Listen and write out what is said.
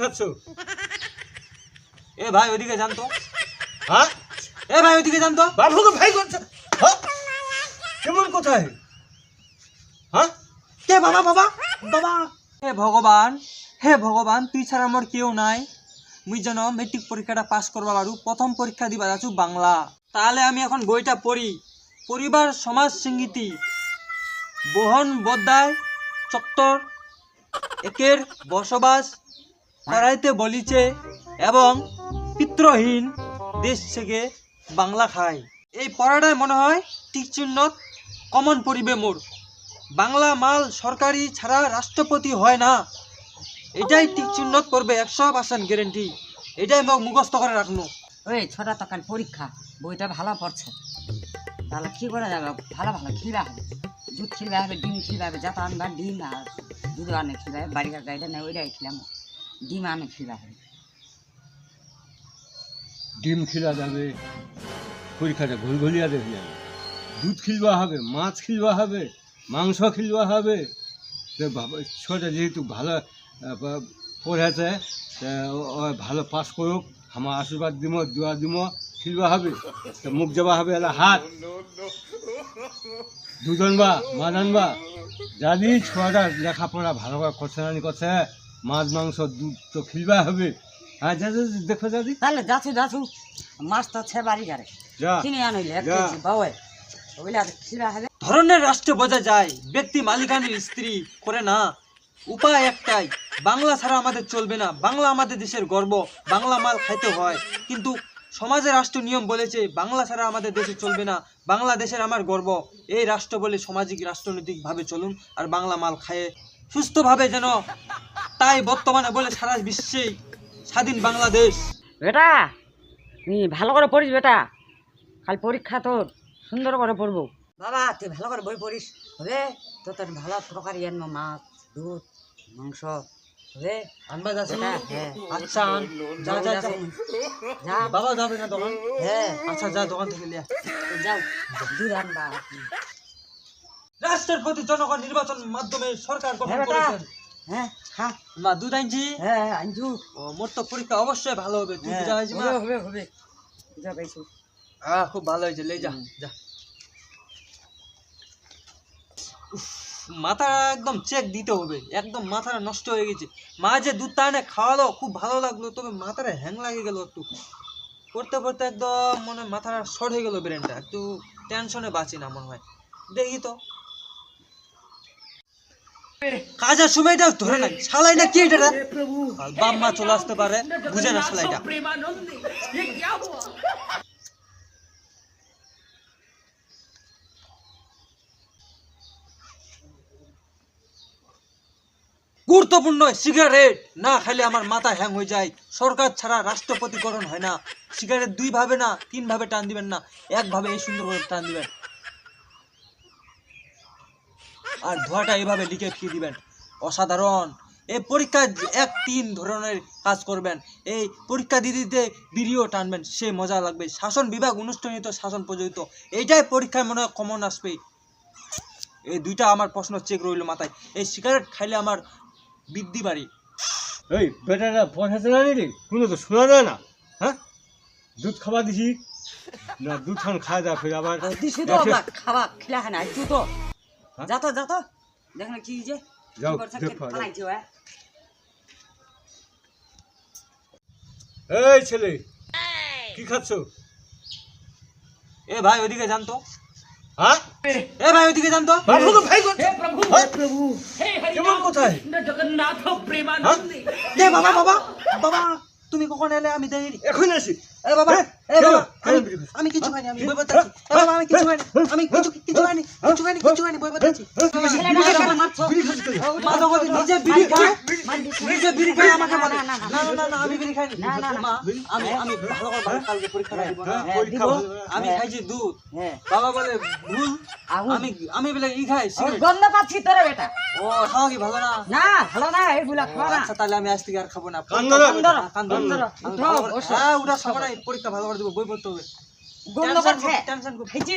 খাচ্ছ? এ ভাই ওইদিকে জান তো। হ্যাঁ এ ভাই ওইদিকে জান তো। বাবুকে ভাই করছে। হ্যাঁ কেমন কোথায়? হ্যাঁ কে বাবা বাবা বাবা। হে ভগবান তুই ছাড়া আমার কেউ নাই। মুই যেন মেট্রিক পরীক্ষাটা পাস করবা পারু। প্রথম পরীক্ষা দিবা যাচ্ছু বাংলা। তাহলে আমি এখন বইটা পড়ি। পরিবার সমাজ সঙ্গীতি বহন বদ্যায় চত্বর একের বসবাস করাইতে বলিছে এবং পিত্রহীন দেশ থেকে বাংলা খায়। এই পড়াটাই মনে হয় টিকচিহ্নত কমন পড়িবে মোর। বাংলা মাল সরকারি ছাড়া রাষ্ট্রপতি হয় না। এটাই টিকচিহ্নত করবে 100% গ্যারেন্টি। এটাই মুখস্থ করে রাখনো। ওই ছোটা তো কাল পরীক্ষা, বইটা ভালো পড়ছে, তাহলে কি করে যাবে? ভালো ভালো খিলবা হবে, দুধ খিলবা হবে, ডিম খিলবা হবে, যাতে আনবা ডিম আর দুধ আনে খিলবা হবে, বাড়িকার গাড়িটা নেই ওইটাই খিলাম, ডিম আনে খিলবা হবে। ডিম খিলা যাবে, পরীক্ষাটা ঘুলঘুলিয়া দেখে যাবে, দুধ খিলবা হবে, মাছ খিলবা হবে, মাংস খিলবা হবে। ছোটা যেহেতু ভালো পড়েছে, ভালো পাস করুক, আমার আশীর্বাদ দিব, দোয়া দিব, খিলবা হবে, মুখ যাবা হবে এলা হাত দুধ আনবা, মাছ আনবা। জানি ছোয়াটা লেখাপড়া ভালো করে করছে না করছে, মাছ মাংস দুধ তো খিলবা হবে। হ্যাঁ যা দেখো দাদি, তাহলে যাচ্ছু মাছ তো ছে বাড়ি গাড়ে যা কিনে আনইলে 1 কেজি বাউে ওইলা খিলবা হবে। ধরনের রাষ্ট্র বোঝা যায়, ব্যক্তি মালিকানির স্ত্রী করে না। উপায় একটাই, বাংলা ছাড়া আমাদের চলবে না। বাংলা আমাদের দেশের গর্ব, বাংলা মাল খাইতে হয়। কিন্তু সমাজের রাষ্ট্র নিয়ম বলেছে বাংলা ছাড়া আমাদের দেশে চলবে না, বাংলাদেশের আমার গর্ব। এই রাষ্ট্র বলে সামাজিক রাষ্ট্রনৈতিকভাবে চলুন আর বাংলা মাল খায়ে সুস্থভাবে যেন। তাই বর্তমানে বলে সারা বিশ্বেই স্বাধীন বাংলাদেশ। বেটা তুই ভালো করে পড়িস বেটা, কাল পরীক্ষা তোর সুন্দর করে পড়বো। বাবা তুই ভালো করে বই পড়িস হবে তো, তোর ভালো তরকারি আনবো, মাছ দুধ মাংস হবে আনবা যাচ্ছে না? হ্যাঁ আচ্ছা আন। যা যা যা যা বাবা যাবে না দোকান? হ্যাঁ আচ্ছা যা দোকান থেকে লিয়া। যাও দুধ আনবা। রাষ্ট্রের প্রতি জনগণ নির্বাচন মাধ্যমে সরকার গঠন হ্যাঁ বেটা, করেছেন। হ্যাঁ হ্যাঁ মা দুধ আনছি। হ্যাঁ আনজু। ও মোর তো পরীক্ষা অবশ্যই ভালো হবে। তুই হ্যাঁ, যা হয়েছে মা? হবে হবে হবে যা পাইছো। খুব ভালো হয়েছে, লে যা যা। উফ, মাথা একদম চেক দিতে হবে, একদম মাথাটা নষ্ট হয়ে গেছে। মা যে দুধটা এনে খাওয়ালো খুব ভালো লাগলো, তবে মাথাটা হ্যাং লাগে গেল একটু। পড়তে পড়তে একদম মনে হয় মাথাটা শর্ট হয়ে গেল, ব্রেনটা একটু টেনশনে বাঁচি না মনে হয়। দেখি তো কাজের সময়টা ধরে নাই শালাইটা কি এটা? বাপ মা চলে আসতে পারে, বুঝে না শালাইটা। গুরুত্বপূর্ণ সিগারেট না খাইলে আমার মাথা হ্যাং হয়ে যায়। সরকার ছাড়া রাষ্ট্রপতিকরণ হয় না। সিগারেট 2 ভাবে না 3 ভাবে টান দিবেন না, 1 ভাবে এই সুন্দর করে টান দিবেন। আর ধোঁয়াটা এইভাবে লিখে ফিরে দিবেন। অসাধারণ। এই পরীক্ষা 1-3 ধরনের কাজ করবেন। এই পরীক্ষা দিতে বিড়িও টানবেন, সে মজা লাগবে। শাসন বিভাগ অনুষ্ঠানিত শাসন প্রযোজিত, এইটাই পরীক্ষায় মনে হয় কমন আসবে। এই 2টা আমার প্রশ্ন চেক রইল মাথায়। এই সিগারেট খাইলে আমার বৃদ্ধি বাড়ি। এই বেটাটা পড়াতে না রে, কোনো তো শোনা যায় না। হ্যাঁ দুধ খাবার দিছি না, দুধ খান খাওয়া দাওয়া ফের আবার দিশু তো বাবা খাওয়া খিলা খানা আইছু তো। যা তো দেখ না কি যে যাও করছে দেখো। খানাইছি ওয়া। এই ছেলে কি খাচ্ছ? এ ভাই ওইদিকে জান তো। হ্যাঁ এ ভাই ওইদিকে জান তো। বাবুকে ভাই করছে। हे प्रभु কেমন কোথায়? जगन्नाथ হ্যাঁ प्रेमानंद এ বাবা বাবা বাবা তুমি কখন এলে? আমি দেরি। এখন আসি। এ বাবা এ কেন? বাবা কেন? আমি কিছু খাইনি, আমি বই পড়তে আছি। এ বাবা আমি কিছু খাইনি, আমি কিছু খাইনি বই পড়তে আছি। ছেলেটা মারছো মা তো বলে নিজে বিড়ি খায়, নিজে বিড়ি খায় আমাকে বলে না না না আমি বিড়ি খাইনি। না, না, না। মা আমি ভালো করে কালকে পরীক্ষা দিব না। হ্যাঁ, পরীক্ষা দিব। ভালো হবে। আমি খাইছি দুধ, হ্যাঁ বাবা বলে ভুল। আগুন। আমি বলে খাই ওই সিগারেট। গন্ধ পাচ্ছি তোরে বেটা। ও খাওয়া কি ভালো না? না ভালো না এগুলা খাওয়া না। আচ্ছা তাহলে আমি আজ থেকে আর খাবো না। কান্দরা, কান্দরা। কান্দরা। আমি উঠো, ভালো করে- বসো। হ্যাঁ ওটা সময় নাই, পরীক্ষা ভালো করে দেবো, বই পড়তে হবে। গন্ধ টেনশন পাচ্ছে টেনশন খাইছি।